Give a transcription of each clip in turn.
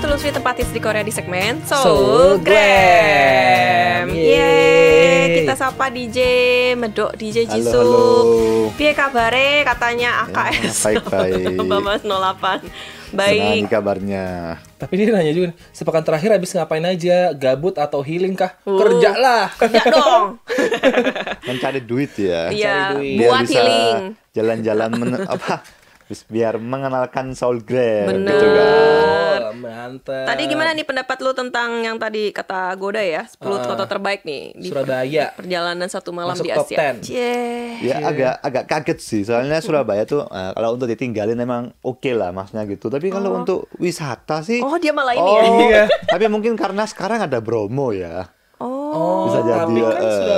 telusuri tempat hits di Korea di segmen Soulgram. Yeay, kita sapa DJ Medok, DJ Jisoo. Halo. Piye kabare katanya AKS. Baik-baik. Bamas 08. Baik. Baik. Kabarnya. Tapi dia nanya juga, sepekan terakhir habis ngapain aja? Gabut atau healing kah? Kerja lah. Ya dong. Mencari duit ya. Iya, duit. Biar buat bisa healing. jalan-jalan biar mengenalkan Soulgram Bener. gitu kan. Oh, mantap. Tadi gimana nih pendapat lu tentang yang tadi kata Goda ya? 10 foto terbaik nih di Surabaya. perjalanan satu malam Masuk di top Asia. 10. Cie. Ya agak kaget sih. Soalnya Surabaya tuh kalau untuk ditinggalin emang oke lah maksudnya gitu. Tapi kalau untuk wisata sih Oh, dia malah ini ya. Iya. tapi mungkin karena sekarang ada Bromo ya. Oh. Bisa jadi,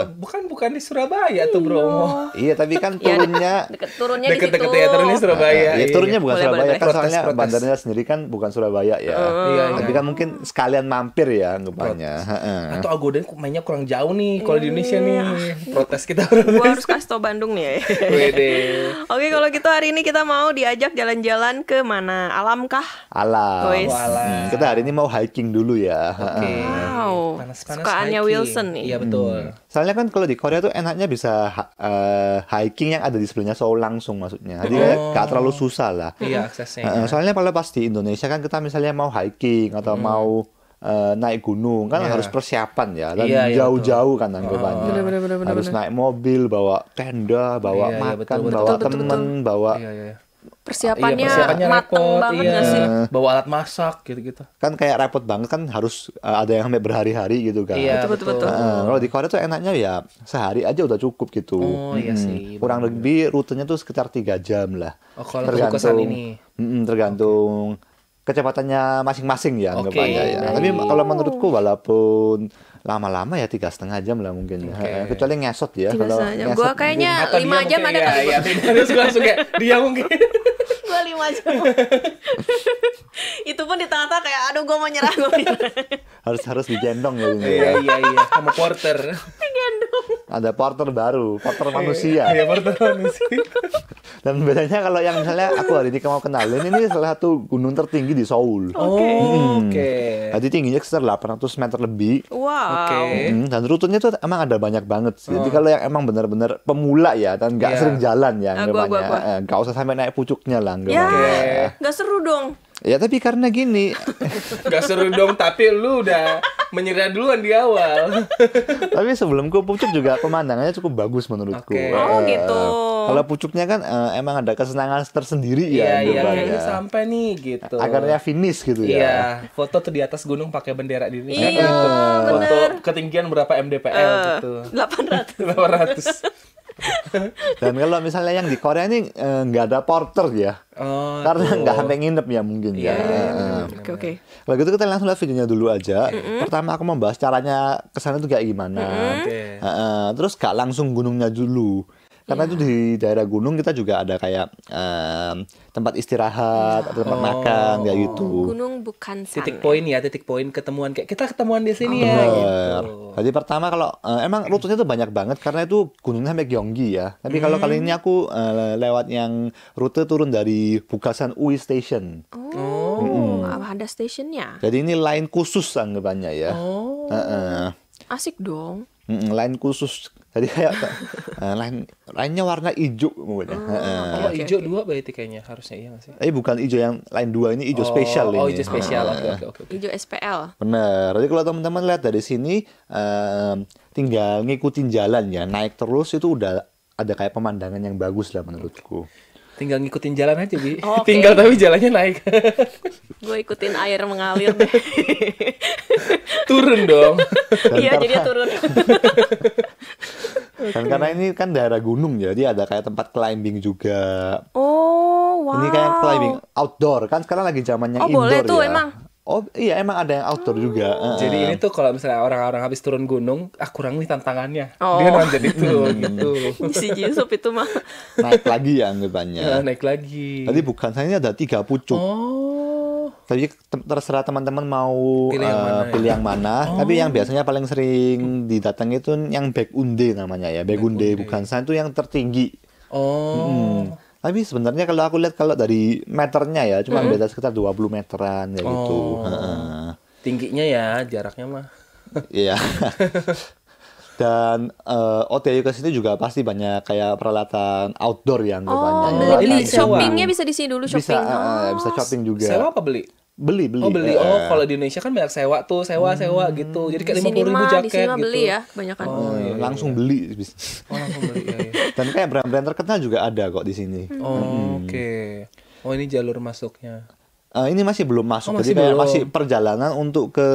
tapi kan bukan di Surabaya tuh, Bro. Iya, tapi kan Ya, turunnya turunnya di situ. Deket-deket ya, turunnya Surabaya. ya turunnya bukan Boleh, Surabaya boleh, kan boleh. soalnya Protes. bandaranya sendiri kan bukan Surabaya ya. Iya, Tapi iya. kan mungkin sekalian mampir ya anggapannya. Heeh. Atau Agoda mainnya kurang jauh nih kalau di Indonesia nih. Protes kita. Gua harus kasih tau Bandung nih ya. Wede. Oke, kalau gitu hari ini kita mau diajak jalan-jalan ke mana? Alam kah? Alam. Wis. Alam. Kita hari ini mau hiking dulu ya. Oke. Wow. Panas-panas Sukaannya hiking. Wilson nih. Iya betul. Soalnya kan kalau di Korea tuh enaknya bisa hiking yang ada di sebelahnya Seoul langsung maksudnya. Jadi gak terlalu susah lah. Iya aksesnya. Soalnya kalau pas di Indonesia kan kita misalnya mau hiking atau mau naik gunung kan Iya. harus persiapan ya dan Iya, iya, jauh-jauh kan anggapannya. Bener, Harus naik mobil, bawa tenda, bawa Iya, iya, makan, betul, betul. bawa Betul, temen, bawa Iya, iya. Persiapannya, Persiapannya mateng repot, banget iya. gak sih? Bawa alat masak gitu-gitu. kan kayak repot banget kan harus ada yang sampai berhari-hari gitu kan. Iya, Betul. Kalau di Korea tuh enaknya ya sehari aja udah cukup gitu. Oh, iya sih, Kurang bener. lebih rutenya tuh sekitar 3 jam lah. Oh, kalau untuk kesan ini. Tergantung kecepatannya masing-masing ya Oke, anggapannya ya. baik. Tapi kalau menurutku walaupun lama-lama ya 3,5 jam lah mungkin. Oke. Kecuali ngesot ya. Tidak Kalau saja. ngesot Gua kayaknya Atau 5 dia jam mungkin, ada kali. Iya, terus langsung kayak dia mungkin. Gua 5 jam. Itu pun di tengah-tengah kayak aduh gua mau nyerah. harus digendong ya ini. Iya, sama porter. Ada porter baru, porter manusia. Iya, porter manusia. Dan bedanya kalau yang misalnya aku hari ini mau kenalin ini salah satu gunung tertinggi di Seoul. Oh, oke. Jadi tingginya sekitar 800 meter lebih. Wow. Oke. Dan rutenya tuh emang ada banyak banget sih. Jadi kalau yang emang benar-benar pemula ya dan nggak Iya. sering jalan ya Gua. anggapannya, nggak usah sampai naik pucuknya lah Ya, anggapannya. nggak seru dong. Ya tapi karena gini, Gak seru dong, tapi lu udah menyerah duluan di awal. tapi sebelum ke pucuk juga pemandangannya cukup bagus menurutku. Oke. Oh, gitu. Kalau pucuknya kan emang ada kesenangan tersendiri Iya, ya anggapannya. kayaknya sampai nih gitu. Agarnya finish gitu ya. Iya, foto tuh di atas gunung pakai bendera di Indonesia. Iya, gitu. Foto bener. ketinggian berapa mdpl gitu. 800. 800. Dan kalau misalnya yang di Korea ini nggak ada porter ya, Oh, karena tuh. nggak sampai nginep ya mungkin ya. Oke. Kalau gitu kita langsung lihat videonya dulu aja. Pertama aku membahas caranya kesana itu kayak gimana. Oke. Terus gak langsung gunungnya dulu. Karena itu di daerah gunung kita juga ada kayak tempat istirahat, atau tempat makan kayak gitu. Gunung bukan sana. Titik poin ya, titik poin ketemuan kayak kita ketemuan di sini ya Bener. gitu. Jadi pertama kalau emang rutenya tuh banyak banget karena itu gunungnya sampai Gyeonggi ya. Tapi kalau kali ini aku lewat yang rute turun dari Bukasan Ui Station. Oh, ada stationnya. Jadi ini line khusus anggapannya ya. Oh. Asik dong. Line khusus. Jadi kayak line-nya warna hijau mungkin. Oh, hijau 2 berarti kayaknya harusnya iya nggak sih? Bukan hijau yang line 2 ini hijau spesial ini. Oh, hijau spesial. Oke. Hijau SPL. Bener. Jadi kalau teman-teman lihat dari sini tinggal ngikutin jalan ya, naik terus itu udah ada kayak pemandangan yang bagus lah menurutku. Tinggal ngikutin jalan aja, Bi. Oke. Tinggal tapi jalannya naik. Gue ikutin air mengalir deh. Turun dong. Iya, jadi turun. Dan karena ini kan daerah gunung ya, jadi ada kayak tempat climbing juga. Oh, wow. Ini kayak climbing outdoor kan sekarang lagi zamannya Oh, indoor boleh tuh ya. emang? Oh iya emang ada yang outdoor juga. Jadi ini tuh kalau misalnya orang-orang habis turun gunung, kurang nih tantangannya. Oh. Dia nanti itu gitu. Si Jisoo itu mah. naik lagi ya anggapannya. Ya, naik lagi. Tadi bukan saya ini ada 3 pucuk. Oh. Tapi terserah teman-teman mau Pilih yang mana, pilih yang mana. Tapi yang biasanya paling sering didatangi itu yang Baegundae namanya ya. Baegundae bukan saya itu yang tertinggi. Oh. Tapi sebenarnya kalau aku lihat kalau dari meternya ya cuma beda sekitar 20 meteran kayak gitu. Heeh. Tingginya ya, jaraknya mah. Iya. Dan OTW ke sini juga pasti banyak kayak peralatan outdoor yang banyak. beli Jadi shoppingnya bisa di sini dulu Bisa shopping. bisa shopping juga. Sewa apa beli? Beli. Oh beli. Oh kalau di Indonesia kan banyak sewa tuh, sewa gitu. Jadi kayak Di sini 50.000 mah, jaket di sini mah gitu. beli ya, kebanyakan. Langsung beli. Oh langsung beli ya. Dan kayak brand-brand terkenal juga ada kok di sini. Oh, oke. Oh ini jalur masuknya. Ini masih belum masuk. Oh, Jadi masih kayak belum. masih perjalanan untuk ke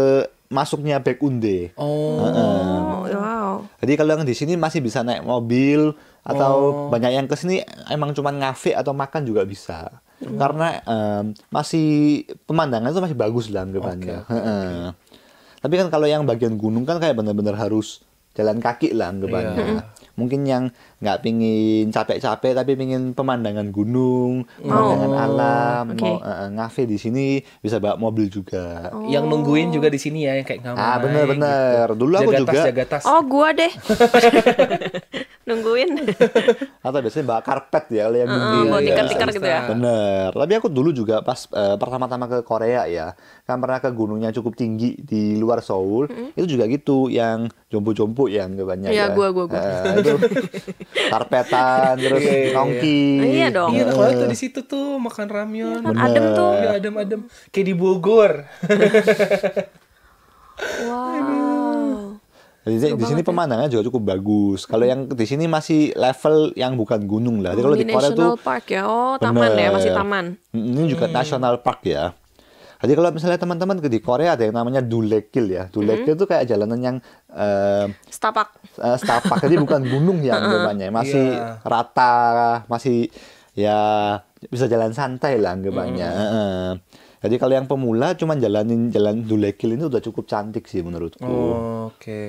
masuknya Baekhyunde. Oh. Oh, wow. Jadi kalau yang di sini masih bisa naik mobil atau banyak yang ke sini emang cuman ngafe atau makan juga bisa. Karena masih pemandangan itu masih bagus lah anggapannya. Heeh. Tapi kan kalau yang bagian gunung kan kayak benar-benar harus jalan kaki lah anggapannya. Mungkin yang nggak pingin capek-capek tapi pingin pemandangan gunung, pemandangan alam, mau ngafe di sini bisa bawa mobil juga. Yang nungguin juga di sini ya, yang kayak nggak mau naik Bener-bener. gitu. Dulu aku juga Jaga tas. Oh, gua deh. Nungguin. atau biasanya bawa karpet ya kalau yang nunggu. Buat Iya, tikar-tikar gitu ya. Bener. Tapi aku dulu juga pas pertama-tama ke Korea ya, kan pernah ke gunungnya cukup tinggi di luar Seoul. Itu juga gitu, yang jompo-jompo yang banyak Iya, ya. gua. Itu karpetan terus nongki. Iya dong. Iya, kalau itu di situ tuh makan ramyeon. Kan adem tuh. Iya, adem-adem. Kayak di Bogor. Wow. Jadi di sini pemandangannya juga cukup bagus. Kalau yang di sini masih level yang bukan gunung lah. Jadi kalau Di di Korea tuh National Park ya. Oh, taman ya, masih taman. Ini juga national park ya. Jadi kalau misalnya teman-teman di Korea ada yang namanya Dulekil ya. Dulekil itu kayak jalanan yang Setapak. setapak. Jadi bukan gunung ya anggapannya. Masih rata, masih ya bisa jalan santai lah anggapannya. Jadi kalau yang pemula cuman jalanin jalan Dulekil ini udah cukup cantik sih menurutku. Oh, oke.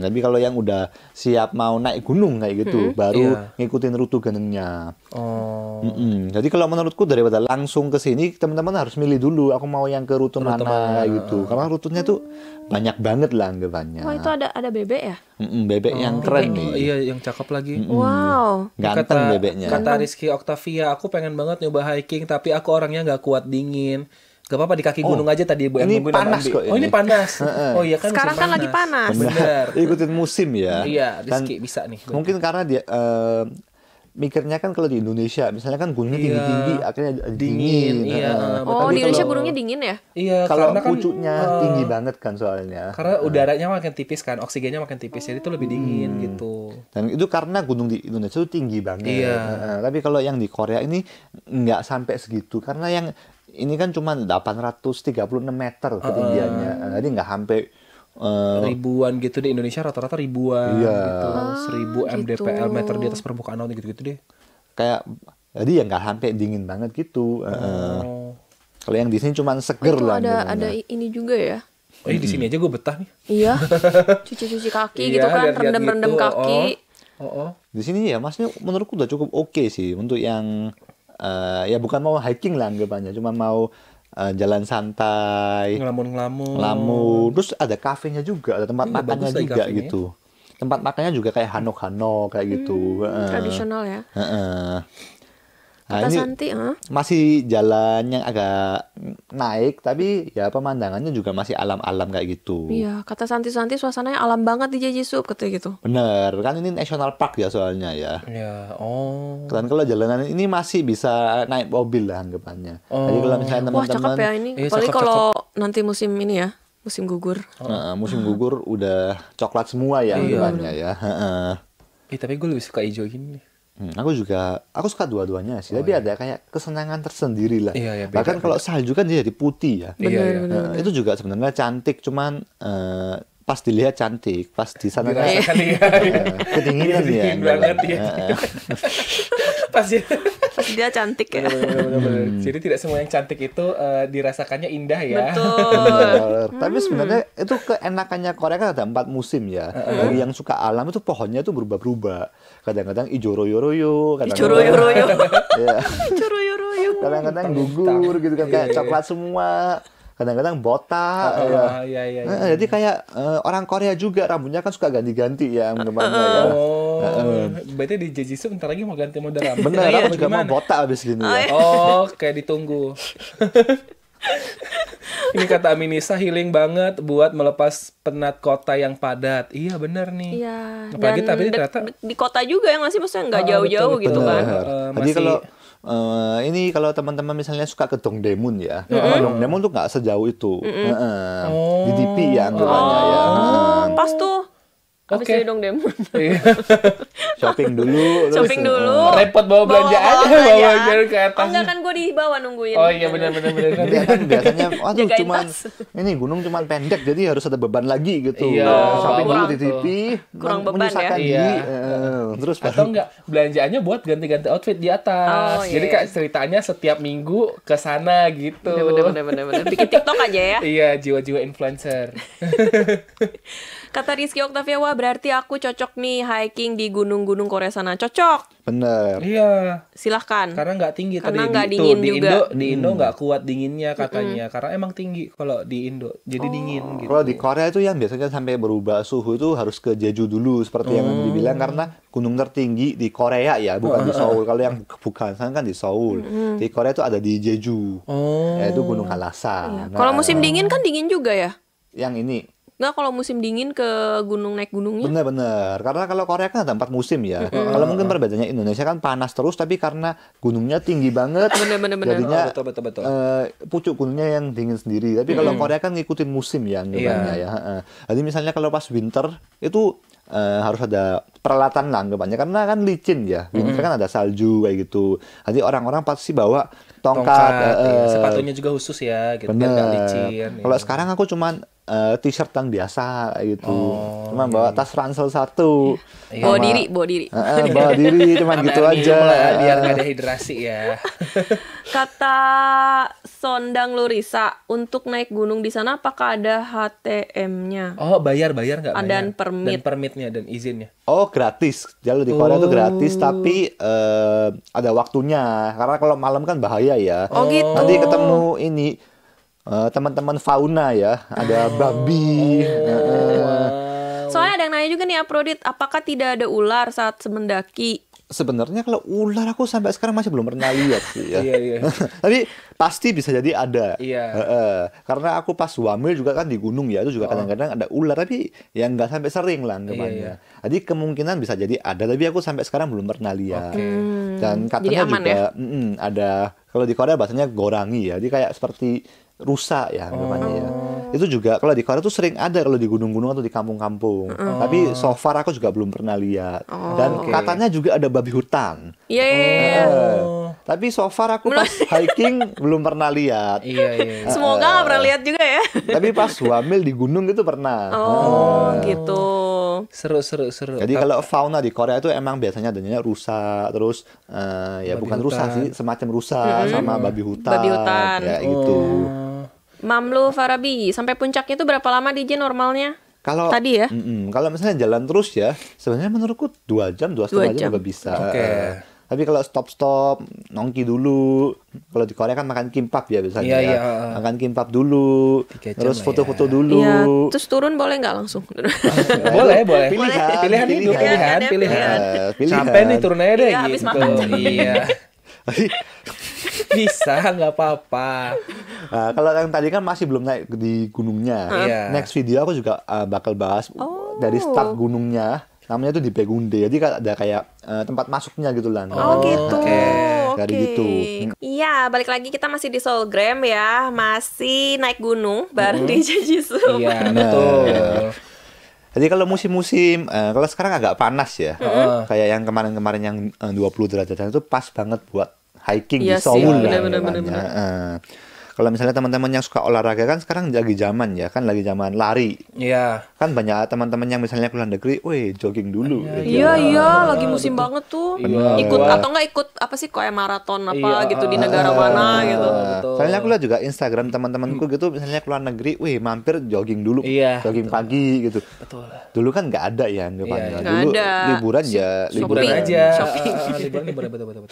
Tapi kalau yang udah siap mau naik gunung kayak gitu, baru Iya. ngikutin rute gunungnya. Oh. Jadi kalau menurutku daripada langsung ke sini, teman-teman harus milih dulu. Aku mau yang ke rute mana kayak gitu. Karena rutenya tuh banyak banget lah anggapannya. Oh, itu ada bebek ya? Bebek yang keren Oh, nih. iya, yang cakep lagi. Wow. Ganteng bebeknya. Kata Rizky Octavia, aku pengen banget nyoba hiking, tapi aku orangnya nggak kuat dingin. Gak apa-apa di kaki gunung aja tadi Bu yang ini nungguin sama panas Ambi. kok Oh ini. ini panas. Oh iya kan Sekarang musim kan lagi panas. Bener. Ikutin musim ya. Iya, Dan Rizky bisa nih. mungkin karena dia mikirnya kan kalau di Indonesia, misalnya kan gunungnya tinggi-tinggi, akhirnya Dingin, iya. Oh, Tapi di Indonesia kalau- gunungnya dingin ya? Iya, Kalau karena kan pucuknya tinggi banget kan soalnya. karena udaranya makin tipis kan, oksigennya makin tipis, jadi itu lebih dingin gitu. Dan itu karena gunung di Indonesia itu tinggi banget. Iya. Tapi kalau yang di Korea ini nggak sampai segitu. Karena yang ini kan cuma 836 meter ketinggiannya. Jadi nggak sampai Ribuan gitu di Indonesia rata-rata ribuan Iya. gitu. 1000 gitu. mdpl meter di atas permukaan laut gitu-gitu deh. kayak jadi ya nggak sampai dingin banget gitu. Oh. Kalau yang di sini cuma seger Itu lah. ada ini juga ya? Oh, di sini aja gue betah nih. Iya. Cuci-cuci kaki Iya, gitu kan, lihat-lihat rendam-rendam gitu. kaki. Oh. Di sini ya maksudnya menurutku udah cukup oke sih untuk yang ya bukan mau hiking lah anggapannya, cuma mau jalan santai, Ngelamun-ngelamun. ngelamun. Terus ada kafenya juga, ada tempat Iya, makannya bagus lagi juga kafenya. gitu. Tempat makannya juga kayak hanok-hanok kayak gitu. Tradisional ya. Nah, Kata ini Santi, masih jalan yang agak naik, tapi ya pemandangannya juga masih alam-alam kayak gitu. Iya, kata Santi suasananya alam banget di Jeju katanya gitu. Bener, kan ini national park ya soalnya ya. Ya, oh. Dan kalau jalanan ini masih bisa naik mobil lah anggapannya. Jadi kalau misalnya Wah, cakep teman-teman ya ini. Iya, Apalagi cakep, kalau nanti musim ini ya, musim gugur. musim gugur udah coklat semua ya anggapannya ya. Tapi gue lebih suka hijau gini nih. Aku suka dua-duanya sih. Tapi ada kayak kesenangan tersendiri lah. Iya, iya, beda, Bahkan kalau salju kan dia jadi putih ya. Iya. Itu juga sebenarnya cantik, cuman pas dilihat cantik, pas di sana kan Dirasakan ya. kedinginan ya. Dingin banget ya. Pasti. Pas dia cantik ya. Bener. Jadi tidak semua yang cantik itu dirasakannya indah ya. Betul. Bener. Tapi sebenarnya itu keenakannya Korea kan ada 4 musim ya. Bagi yang suka alam itu pohonnya itu berubah-berubah. Kadang-kadang ijo royo-royo, Ijo royo-royo. ya, Ijo royo-royo. kadang-kadang gugur gitu kan kayak coklat semua. kadang-kadang botak. Ya. Iya, iya. Jadi kayak orang Korea juga rambutnya kan suka ganti-ganti ya temannya ya. Berarti di Jejitsu bentar lagi mau ganti model rambut. Bener, Iya, aku juga mau gimana? botak abis gini ya. Oh, kayak ditunggu. Ini kata Aminisa, healing banget buat melepas penat kota yang padat. Iya bener nih. Iya. Apalagi tapi ternyata di kota juga ya nggak sih, maksudnya nggak jauh-jauh betul, gitu betul. kan. Jadi Masih- kalau ini kalau teman-teman misalnya suka ke Dongdaemun ya, Dongdaemun tuh nggak sejauh itu. Di DP ya anggapannya ya. Pas tuh. Habis Oke. dari Dongdaemun. Iya. Shopping dulu. terus, Shopping dulu. Repot bawa belanjaan, bawa belanjaan ke atas. Oh enggak kan gue di bawah nungguin. Oh iya benar. Dia kan biasanya, waduh Jagain cuman tas. ini gunung cuman pendek jadi harus ada beban lagi gitu. Iya, Shopping dulu kurang- di TV, kurang beban menyusahkan ya. diri, Iya. terus Atau enggak belanjaannya buat ganti-ganti outfit di atas. Oh, iya. Jadi kayak ceritanya setiap minggu ke sana gitu. Bener. Bikin TikTok aja ya. Iya, jiwa-jiwa influencer. Kata Rizky Octavia, wah berarti aku cocok nih hiking di gunung-gunung Korea sana. Cocok. bener. Iya. Silahkan. Karena nggak tinggi Karena tadi nggak di, dingin tuh, di juga. Indo nggak kuat dinginnya katanya. Karena emang tinggi kalau di Indo. Jadi dingin gitu. Kalau di Korea itu yang biasanya sampai berubah suhu itu harus ke Jeju dulu seperti yang dibilang karena gunung tertinggi di Korea ya, bukan di Seoul. Kalau yang bukan sana kan di Seoul. Di Korea itu ada di Jeju. Yaitu Gunung Halasa. Nah, Kalau musim dingin kan dingin juga ya? yang ini Nggak, kalau musim dingin ke gunung naik gunungnya? benar-benar karena kalau Korea kan ada 4 musim ya. Kalau mungkin perbedaannya Indonesia kan panas terus tapi karena gunungnya tinggi banget, Bener. jadinya Betul. pucuk gunungnya yang dingin sendiri. Tapi kalau Korea kan ngikutin musim ya anggapannya ya. Jadi misalnya kalau pas winter itu harus ada peralatan lah anggapannya karena kan licin ya. Winter kan ada salju kayak gitu. Jadi orang-orang pasti bawa tongkat. Iya. Sepatunya juga khusus ya, gitu biar nggak licin. Kalau Iya. sekarang aku cuman t-shirt yang biasa kayak gitu. Cuman bawa tas ransel satu. Bawa diri. Bawa diri cuman Sama gitu air aja. minum lah, biar nggak dehidrasi ya. Kata Sondang Lurisa, untuk naik gunung di sana apakah ada HTM-nya? Oh, bayar nggak? Dan bayar? permit. Dan permitnya dan izinnya. Oh gratis, jalur di Korea itu gratis tapi ada waktunya karena kalau malam kan bahaya ya. Oh gitu. Nanti ketemu ini teman-teman fauna ya, ada babi. Soalnya ada yang nanya juga nih Aprodit, apakah tidak ada ular saat mendaki? Sebenarnya kalau ular aku sampai sekarang masih belum pernah lihat sih ya. Iya. Tapi pasti bisa jadi ada. Iya. Karena aku pas wamil juga kan di gunung ya, itu juga kadang-kadang ada ular tapi yang nggak sampai sering lah anggapannya. Jadi kemungkinan bisa jadi ada tapi aku sampai sekarang belum pernah lihat. Oke. Dan katanya Jadi aman juga ya? ada kalau di Korea bahasanya gorangi ya. Jadi kayak seperti rusa ya anggapannya ya. Itu juga kalau di Korea tuh sering ada kalau di gunung-gunung atau di kampung-kampung. Tapi so far aku juga belum pernah lihat. Dan katanya juga ada babi hutan. Iya. Tapi so far aku pas hiking belum pernah lihat. Iya. Semoga nggak pernah lihat juga ya. Tapi pas wamil di gunung itu pernah. Oh gitu. Seru. Jadi kalau fauna di Korea itu emang biasanya adanya rusa, terus ya Babi bukan hutan. rusa sih, semacam rusa sama babi hutan. Babi hutan. Ya gitu. Mamlu Farabi, sampai puncaknya itu berapa lama DJ normalnya? Kalau Tadi ya? Kalau misalnya jalan terus ya, sebenarnya menurutku 2 jam, 2,5 jam juga bisa. Oke. Tapi kalau stop nongki dulu. Kalau di Korea kan makan kimbap ya biasanya. Iya. Makan kimbap dulu, 3 jam terus lah foto-foto ya. dulu. Iya, terus turun boleh nggak langsung? boleh. Pilihan Hidup, pilihan. Pilihan. Capek nih turun aja deh Iya, habis gitu. makan. Iya. Bisa, nggak apa-apa. Nah, kalau yang tadi kan masih belum naik di gunungnya. Iya. Next video aku juga bakal bahas dari start gunungnya. Namanya tuh di Baegundae. Jadi ada kayak tempat masuknya gitu lah. Oh gitu. Oke. Dari Oke. gitu. Iya, balik lagi kita masih di Soulgram ya, masih naik gunung bareng di Jejisu. Iya, betul. Jadi kalau musim-musim, kalau sekarang agak panas ya. Kayak yang kemarin-kemarin yang 20 derajat itu pas banget buat hiking Iya di sih, Seoul lah. bener. namanya. Kalau misalnya teman-teman yang suka olahraga kan sekarang lagi zaman ya, kan lagi zaman lari. Iya. Kan banyak teman-teman yang misalnya keluar negeri, weh jogging dulu. Iya, lagi musim banget tuh. Iya. Ikut atau nggak ikut apa sih kayak maraton apa gitu di negara mana gitu. Betul. Soalnya aku lihat juga Instagram teman-temanku gitu, misalnya keluar negeri, wih mampir jogging dulu, Iya, jogging pagi gitu. Betul. Dulu kan nggak ada ya anggapannya. Iya, nggak Dulu ada. liburan ya Liburan Shopping. aja. Shopping. Liburan betul.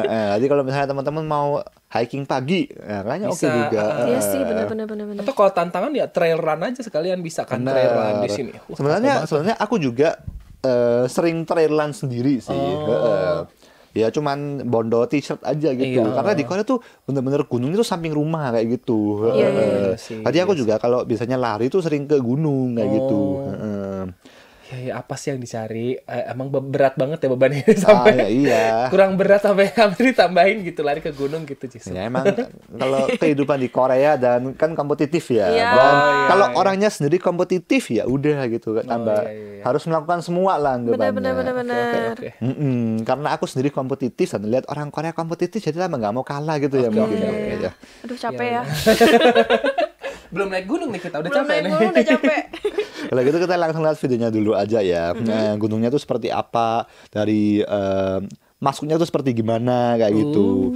Jadi kalau misalnya teman-teman mau hiking pagi, ya, kayaknya oke Bisa, juga. Iya sih, benar. Atau kalau tantangan ya trail run aja sekalian bisa kan trail run di Benar. sini. Sebenarnya aku juga sering trail run sendiri sih. Ya cuman bondo t-shirt aja gitu. Iya. Karena di Korea tuh bener-bener gunungnya tuh samping rumah kayak gitu. Iya. Jadi aku juga kalau biasanya lari tuh sering ke gunung kayak gitu. Ya apa sih yang dicari? Emang berat banget ya bebannya sampai Ya, iya. kurang berat sampai hampir ditambahin gitu lari ke gunung gitu Jisoo. Ya emang kalau kehidupan di Korea dan kan kompetitif ya. Iya. Dan iya, kalau iya. orangnya sendiri kompetitif ya udah gitu tambah iya. harus melakukan semua lah anggapannya. Benar. Oke. Karena aku sendiri kompetitif dan lihat orang Korea kompetitif jadi lama nggak mau kalah gitu ya mungkin ya. Aduh capek ya. Belum naik gunung nih kita udah Belum capek naik nih. gunung udah capek. Kalau gitu kita langsung lihat videonya dulu aja ya. Nah, gunungnya tuh seperti apa dari masuknya tuh seperti gimana kayak gitu.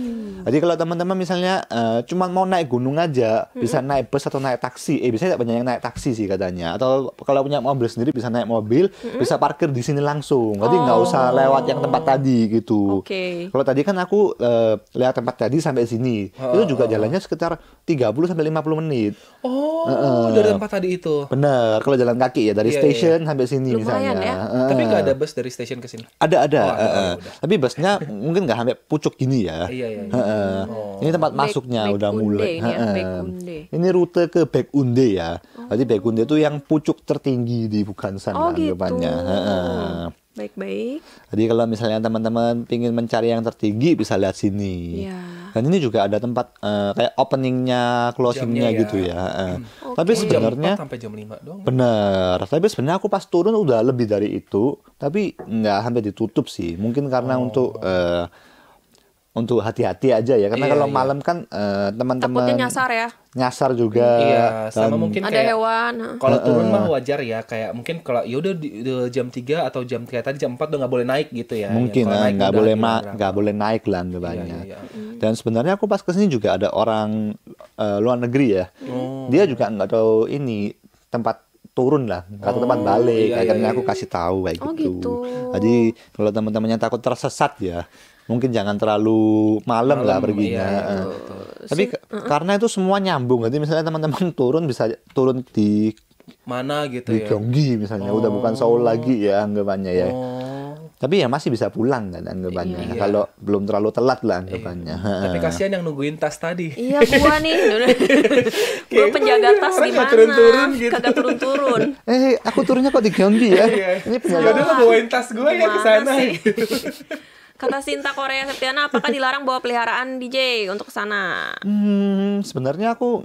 Jadi kalau teman-teman misalnya cuma mau naik gunung aja, bisa naik bus atau naik taksi. Biasanya banyak yang naik taksi sih katanya. Atau kalau punya mobil sendiri bisa naik mobil, bisa parkir di sini langsung. Jadi nggak usah lewat yang tempat tadi gitu. Oke. Kalau tadi kan aku lewat tempat tadi sampai sini. Itu juga jalannya sekitar 30 sampai 50 menit. Oh, dari tempat tadi itu. Bener, kalau jalan kaki ya dari Iya, station sampai sini Lumayan misalnya. ya. Tapi nggak ada bus dari stasiun ke sini. Ada. Oh, ada. Tapi busnya mungkin nggak sampai pucuk gini ya. Iya. Ini tempat masuknya udah mulai. Baekhyundae ini ya, Baekhyundae. Ini rute ke Baekhyundae ya. Jadi Baekhyundae itu yang pucuk tertinggi di Bukhansan Oh gitu. anggapannya. Baik. Jadi kalau misalnya teman-teman pingin mencari yang tertinggi bisa lihat sini. Iya. Dan ini juga ada tempat kayak openingnya, closingnya Jamnya ya. gitu ya. Oke. Tapi Jam sebenarnya 4 sampai jam 5 doang. bener, tapi sebenarnya aku pas turun udah lebih dari itu, tapi nggak sampai ditutup sih. Mungkin karena untuk hati-hati aja ya, karena Iya, kalau iya. malam kan teman-teman Takutnya nyasar ya. nyasar juga. Iya, sama dan- mungkin Ada kayak hewan. kalau turun mah wajar ya, kayak mungkin kalau yaudah di jam 3 atau jam kayak tadi jam 4 udah nggak boleh naik gitu ya. mungkin Kalau naik nggak udah boleh dilarang. nggak boleh naik lah anggapannya. Iya. Dan sebenarnya aku pas kesini juga ada orang luar negeri ya. Dia juga nggak tahu ini tempat turun lah, nggak tahu tempat balik. iya, Akhirnya iya, aku kasih tahu kayak Oh, gitu. gitu. Jadi kalau teman-temannya takut tersesat ya, mungkin jangan terlalu malam lah perginya. iya, Tapi karena itu semua nyambung. Jadi misalnya teman-teman turun bisa turun di Mana gitu di ya. Gyeonggi misalnya, udah bukan Seoul lagi ya anggapannya ya. Oh. Tapi ya masih bisa pulang kan anggapannya. Kalau belum terlalu telat lah anggapannya. Tapi kasihan yang nungguin tas tadi. Iya gua nih. Gua penjaga tas orang di nggak mana? turun-turun gitu. Kagak turun-turun. Aku turunnya kok di Gyeonggi ya. Ini Ya penjaga. udah lah bawain tas gue ya ke sana. Gimana sih? Kata Sinta Korea Septiana, apakah dilarang bawa peliharaan DJ untuk ke sana? Sebenarnya aku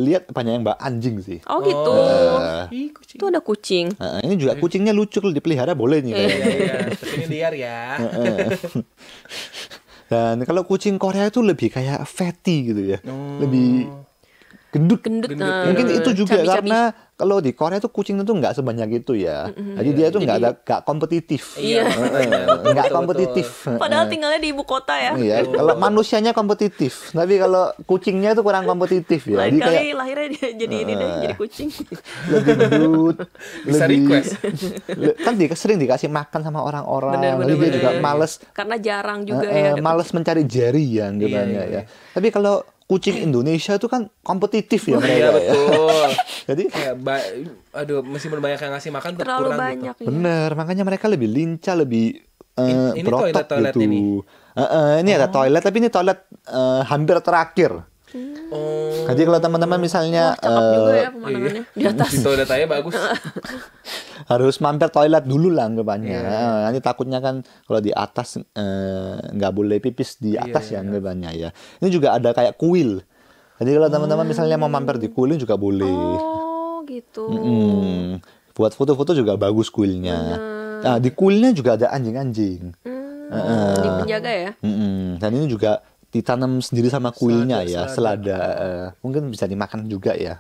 lihat banyak yang bawa anjing sih. Oh gitu. Ih, kucing. Itu ada kucing. Ini juga kucingnya lucu kalau dipelihara boleh nih kayaknya. Iya, tapi ini liar ya. Dan kalau kucing Korea itu lebih kayak fatty gitu ya. Lebih gendut. Gendut. Mungkin itu juga Cabi-cabi. karena kalau di Korea itu kucing itu nggak sebanyak itu ya. Jadi dia itu nggak kompetitif. Iya. Nggak kompetitif. Padahal tinggalnya di ibu kota ya. Iya, kalau manusianya kompetitif, tapi kalau kucingnya itu kurang kompetitif ya. Lain Jadi kayak kali lahirnya dia jadi ini deh, jadi kucing. lebih gendut, Bisa request. kan sering dikasih makan sama orang-orang. Bener, Jadi dia bener. juga males Karena jarang juga ya. males mencari jari ya gimana ya. Tapi kalau kucing Indonesia itu kan kompetitif ya mereka Iya ya. betul. Jadi Kayak aduh meskipun banyak yang ngasih makan tetap Terlalu kurang banyak gitu. ya. bener, makanya mereka lebih lincah, lebih Ini berotot toilet-toilet gitu. ini? Ini ada toilet, tapi ini toilet hampir terakhir. Oh. Jadi kalau teman-teman misalnya Cakep juga ya pemandangannya di atas. Di toiletnya bagus. harus mampir toilet dulu lah anggapannya. Nanti takutnya kan kalau di atas nggak boleh pipis di atas ya anggapannya ya. Ini juga ada kayak kuil. Jadi kalau teman-teman misalnya mau mampir di kuil juga boleh. Oh gitu. Buat foto-foto juga bagus kuilnya. Nah, di kuilnya juga ada anjing-anjing. Di penjaga ya. Dan ini juga ditanam sendiri sama kuilnya ya, selada. Mungkin bisa dimakan juga ya.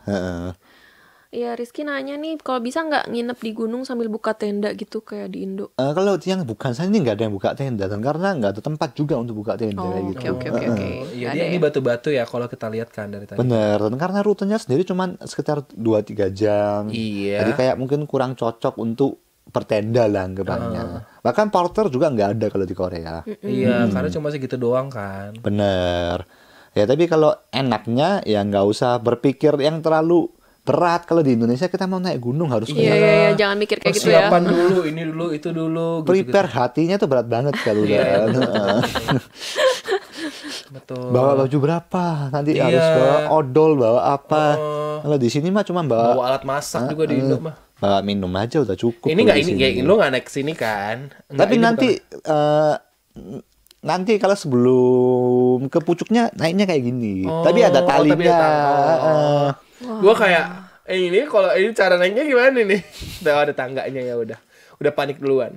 Iya, Rizky nanya nih, kalau bisa nggak nginep di gunung sambil buka tenda gitu kayak di Indo? Kalau yang bukan saya ini nggak ada yang buka tenda, dan karena nggak ada tempat juga untuk buka tenda kayak gitu. Oke. Iya, Ada dia ini ya? batu-batu ya kalau kita lihat kan dari tadi. Bener, dan karena rutenya sendiri cuma sekitar 2-3 jam. Iya. Jadi kayak mungkin kurang cocok untuk bertenda lah anggapannya. Bahkan porter juga nggak ada kalau di Korea. Iya, karena cuma segitu doang kan. Bener. Ya tapi kalau enaknya ya nggak usah berpikir yang terlalu berat. Kalau di Indonesia kita mau naik gunung harus Iya, jangan mikir kayak gitu ya. Persiapan dulu, ini dulu, itu dulu. prepare hatinya tuh berat banget kalau udah. Betul. Bawa baju berapa? Nanti Iya. harus bawa odol, bawa apa? Kalau di sini mah cuma Bawa bawa alat masak juga di Indo mah. bawa minum aja udah cukup. Ini kalau nggak di ini, sini. kayak lu nggak naik sini kan? Nggak, Tapi ini nanti nanti kalau sebelum ke pucuknya naiknya kayak gini. Tapi ada tapi talinya. Gua kayak ini kalau ini cara naiknya gimana nih? Udah ada tangganya ya udah panik duluan.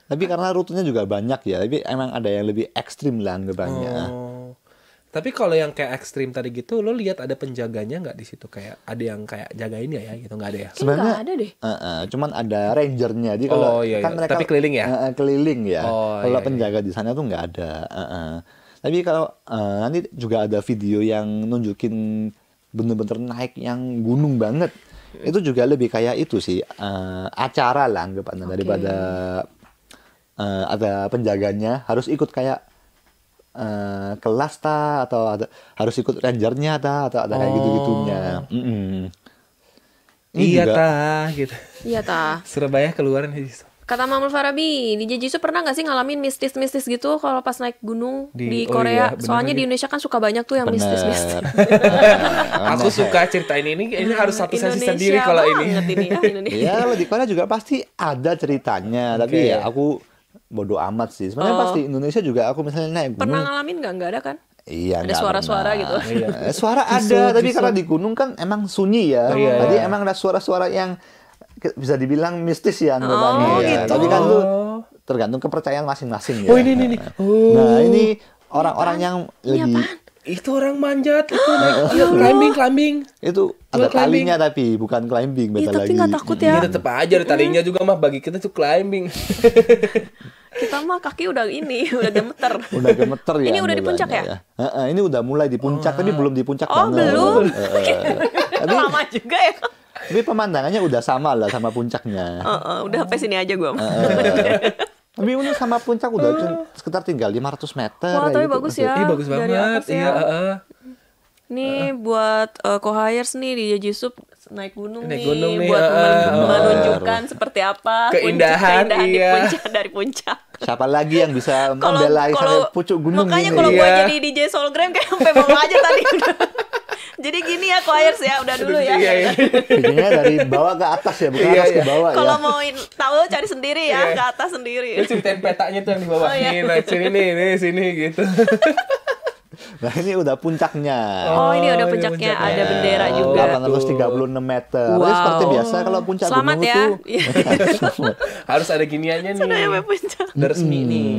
Tapi karena rutenya juga banyak ya. Tapi emang ada yang lebih ekstrim lah anggapannya. Oh. Tapi kalau yang kayak ekstrim tadi gitu, lo lihat ada penjaganya nggak di situ? Kayak ada yang kayak jagain ya gitu, nggak ada ya? Kayaknya nggak ada deh. Cuman ada rangernya. Jadi kalau Oh, iya, kan iya. mereka Tapi keliling ya? Keliling ya. Oh, Kalau iya, penjaga di sana tuh nggak ada. Tapi kalau nanti juga ada video yang nunjukin bener-bener naik yang gunung banget. Itu juga lebih kayak itu sih, acara lah anggapannya daripada ada penjaganya harus ikut kayak kelas atau harus ikut rangernya atau ada kayak gitu-gitunya. Ini Iya juga gitu. Iya, tah. Surabaya keluaran nih. Kata Mamul Farabi, di Jeju pernah nggak sih ngalamin mistis-mistis gitu kalau pas naik gunung di Oh Korea? iya, bener Soalnya lagi. di Indonesia kan suka banyak tuh yang mistis-mistis. Aku suka ceritain ini harus satu sesi sendiri kalau ini. banget ini ya Indonesia. Ya, kalau di Korea juga pasti ada ceritanya, tapi Oke. ya aku bodo amat sih. Sebenarnya pasti Indonesia juga aku misalnya naik Pernah gunung. ngalamin nggak ada kan? Iya, Ada nggak suara-suara pernah. gitu. Iya. Suara ada, tapi karena di gunung kan emang sunyi ya. Iya, Jadi iya. emang ada suara-suara yang bisa dibilang mistis ya anggapannya Oh, ya. gitu. Tapi kan tuh tergantung kepercayaan masing-masing ya. Oh ini. Oh. Nah, ini orang-orang yang lebih Itu orang manjat, itu naik climbing. itu ada climbing. talinya tapi bukan climbing, Ih, beda tapi lagi. nggak takut Iya ya? tetep aja ada talinya juga mah bagi kita tuh climbing. Kita mah kaki udah ini, udah gemeter. Udah gemeter ya. Ini udah di puncak anggapannya ya? Ini udah mulai di puncak, tapi belum di puncak Oh, banget. belum? Tapi, Lama juga ya. tapi pemandangannya udah sama lah sama puncaknya. Udah sampai sini aja gua. Tapi ini sama puncak udah sekitar tinggal 500 meter. Wah, kayak tapi gitu. bagus ya. Ih bagus Dari banget. atas ya. Iya, Nih buat co-hires nih di Jeju naik gunung Naik nih, gunung nih, buat bener. menunjukkan seperti apa Keindahan, keindahan iya. dari puncak. Siapa lagi yang bisa Kalau membelai sampai pucuk gunung makanya ini? kalau Iya. gua jadi DJ Solgram kayak sampai bawah aja tadi. Jadi gini ya co-hires ya, udah dulu ya. Iya, iya. Bikinnya dari bawah ke atas ya, bukan Iya, atas ke iya. bawah Kalau ya. mau tahu cari sendiri ya, Iya. ke atas sendiri. Lu ceritain petanya tuh yang di bawah Oh, iya. nih, nah sini nih, sini gitu. Nah, ini udah puncaknya. Oh, ini udah ini puncaknya, puncaknya. ada bendera Oh, juga. 836 meter. Tapi Wow. seperti biasa kalau puncak Selamat gunung ya. itu Iya. Harus ada giniannya nih. Sudah sampai puncak. Udah resmi nih.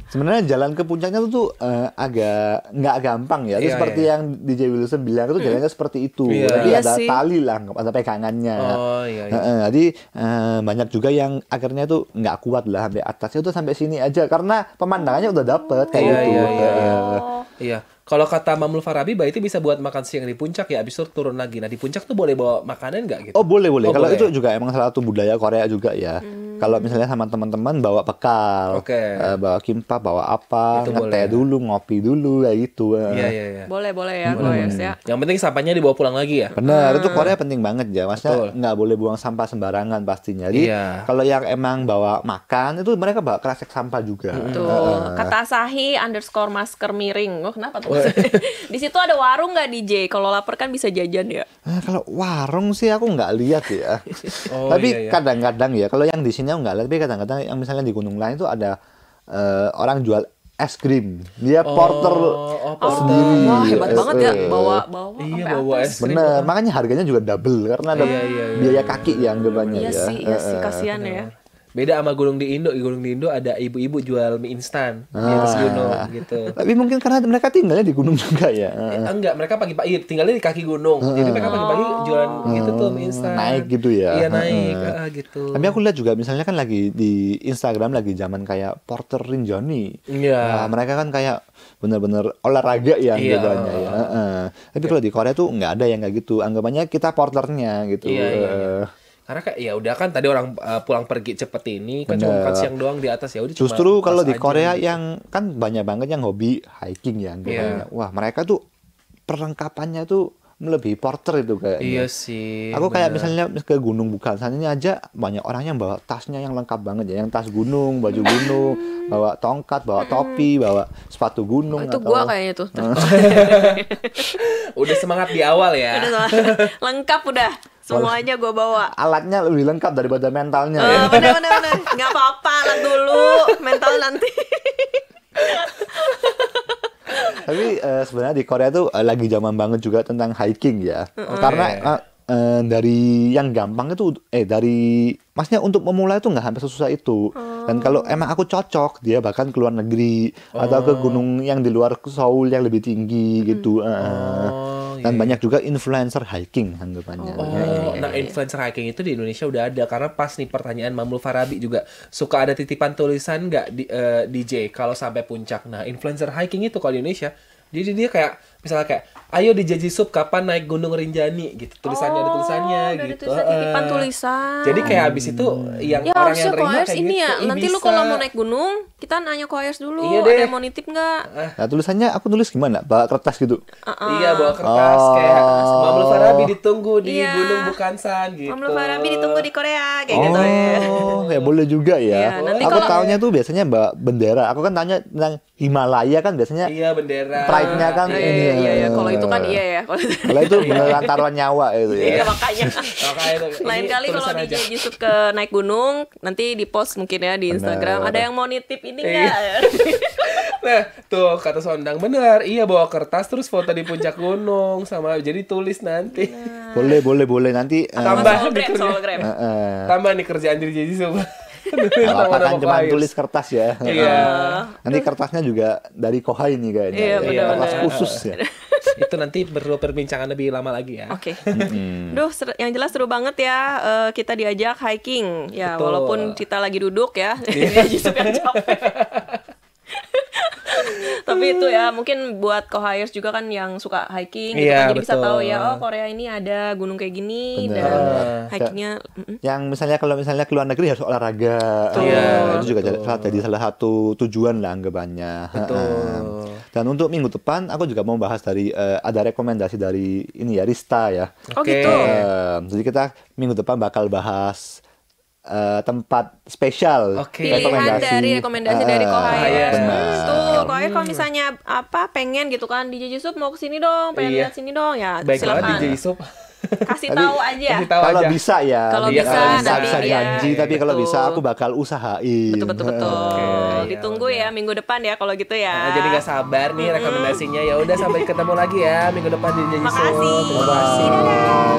Sebenarnya jalan ke puncaknya tuh agak nggak gampang ya. Itu Iya, seperti iya. yang DJ Wilson bilang itu jalannya seperti itu. Iya. Tapi Iya ada sih. tali lah, ada pegangannya. Oh iya. Iya. Jadi banyak juga yang akhirnya tuh nggak kuat lah sampai atasnya tuh sampai sini aja karena pemandangannya udah dapet kayak Iya, gitu. iya, iya, iya. Oh. Iya. Kalau kata Mamul Farabi, berarti bisa buat makan siang di puncak ya, abis itu turun lagi. Nah di puncak tuh boleh bawa makanan nggak gitu? Oh boleh boleh. Oh, Kalau boleh. itu juga emang salah satu budaya Korea juga ya. Kalau misalnya sama teman-teman bawa bekal, Oke. bawa kimpap, bawa apa, Itu ngeteh boleh. dulu, ngopi dulu, kayak gitu. Iya iya iya. Boleh ya co-hires ya. Yang penting sampahnya dibawa pulang lagi ya. Benar, itu Korea penting banget ya. Maksudnya Betul. nggak boleh buang sampah sembarangan pastinya. Jadi Iya. kalau yang emang bawa makan itu mereka bawa kresek sampah juga. Tuh, kata Asahi _masker miring. Oh, kenapa tuh? Di situ ada warung nggak DJ? Kalau lapar kan bisa jajan ya. Kalau warung sih aku nggak lihat ya. Oh, Tapi iya, iya. kadang-kadang ya, kalau yang di sini aku nggak lihat. Tapi kadang-kadang yang misalnya di gunung lain itu ada orang jual es krim. Dia porter sendiri. Wah, hebat banget ya bawa Iya, sampai bawa atas. es krim. Bener, makanya harganya juga double karena ada Iya, iya, iya. biaya kaki yang anggapannya Iya ya. sih, kasihan ya. Beda sama gunung di Indo. Di gunung di Indo ada ibu-ibu jual mie instan di atas gunung gitu. Tapi mungkin karena mereka tinggalnya di gunung juga ya. Enggak, mereka pagi-pagi tinggalnya di kaki gunung. Jadi mereka pagi-pagi jualan gitu tuh mie instan. Naik gitu ya. Iya naik gitu. Tapi aku lihat juga misalnya kan lagi di Instagram lagi zaman kayak Porter Rinjani. Iya. Nah, mereka kan kayak bener-bener olahraga ya Iya. anggapannya ya. Tapi kalau di Korea tuh nggak ada yang kayak gitu. Anggapannya kita porternya gitu. Iya, iya, iya. Karena kayak ya udah kan tadi orang pulang pergi cepet ini kan cuma makan siang doang di atas ya udah. Justru kalau di aja Korea gitu. yang kan banyak banget yang hobi hiking ya anggapannya. Wah, mereka tuh perlengkapannya tuh melebihi porter itu kayaknya. Iya sih. Aku kayak bener. misalnya ke Gunung Bukalasan ini aja banyak orang yang bawa tasnya yang lengkap banget ya, yang tas gunung, baju gunung, bawa tongkat, bawa topi, bawa sepatu gunung Itu atau gua kayaknya tuh. Udah semangat di awal ya. Udah sama. Lengkap udah. Semuanya gue bawa. alatnya lebih lengkap daripada mentalnya ya. Bener. Nggak apa-apa, alat dulu. Mental nanti. Tapi sebenarnya di Korea tuh lagi zaman banget juga tentang hiking ya. Karena dari yang gampang itu dari maksudnya untuk memulai tuh nggak sampai sesusah itu. Dan kalau emang aku cocok, dia bahkan ke luar negeri atau ke gunung yang di luar Seoul yang lebih tinggi gitu. Dan iya. banyak juga influencer hiking anggapannya. Nah influencer hiking itu di Indonesia udah ada karena pas nih pertanyaan Mamul Farabi juga suka ada titipan tulisan nggak di DJ kalau sampai puncak. Nah influencer hiking itu kalau di Indonesia jadi dia kayak misalnya kayak ayo di Jeji-sub kapan naik Gunung Rinjani gitu tulisannya ada tulisannya udah gitu. ada titipan tulisan. Jadi kayak abis itu yang Ya orang yang harusnya terima koers kayak ini gitu. ya. Ih, Nanti lu bisa. kalau mau naik gunung, kita nanya koers dulu. Iya deh. Ada yang mau nitip nggak? Nah tulisannya aku tulis gimana? Bawa kertas gitu. Iya bawa kertas kayak Mamul Farabi ditunggu di Iya. Gunung Bukansan gitu. Mamlu Farabi ditunggu di Korea kayak gitu ya. Oh, ya boleh juga ya. Iya, nanti Aku kalau- taunya tuh biasanya bawa bendera. Aku kan tanya tentang Himalaya kan biasanya Iya bendera. pride-nya kan ini. Iya. Kalau itu kan iya ya. Kalau itu beneran taruhan nyawa itu Iya ya. makanya. Makanya itu, Lain ini kali kalau tulisan di aja. Jeji-sub ke naik gunung, nanti di post mungkin ya di Instagram. Bener. Ada yang mau nitip ini Iya. nggak? Nah, tuh kata Sondang benar. Iya bawa kertas terus foto di puncak gunung sama jadi tulis nanti. Boleh nanti Tambah Soal Grab. Tambah nih kerjaan di Jeji semua. apa kan cuma tulis kertas ya. Iya. Nanti kertasnya juga dari Kohai nih kayaknya. Iya, ya. benar-benar. Kertas khusus ya. Itu nanti perlu perbincangan lebih lama lagi ya. Oke. Duh, yang jelas seru banget ya kita diajak hiking. Ya, Betul. walaupun kita lagi duduk ya. Jeji-sub yang capek. Tapi itu ya mungkin buat co-hires juga kan yang suka hiking gitu Iya, kan jadi bisa betul. tahu ya oh Korea ini ada gunung kayak gini Bener. dan hikingnya Yang misalnya kalau misalnya ke luar negeri harus olahraga. Iya, Itu juga jadi salah satu tujuan lah anggapannya. Betul. Dan untuk minggu depan aku juga mau bahas dari ada rekomendasi dari ini ya Rista ya. Oh Oke. gitu. Jadi kita minggu depan bakal bahas tempat spesial Oke. Pilihan dari rekomendasi dari co-hires. benar. Tuh, co-hires kalau misalnya pengen gitu kan di Jeji-sub mau kesini dong, pengen Iya. lihat sini dong ya Baik banget silakan. di Jeji-sub. Kasih Tapi- tahu aja. Kasih tahu Kalau aja. bisa ya. Kalau Iya, bisa, kalau bisa. nanti bisa dia- janji, tapi kalau Betul. bisa aku bakal usahain. Betul. Oke, Ditunggu ya minggu depan ya kalau gitu ya. Nah, jadi gak sabar nih rekomendasinya. Ya udah sampai ketemu lagi ya minggu depan di Jeji-sub. Makasih. Terima kasih. Dadah.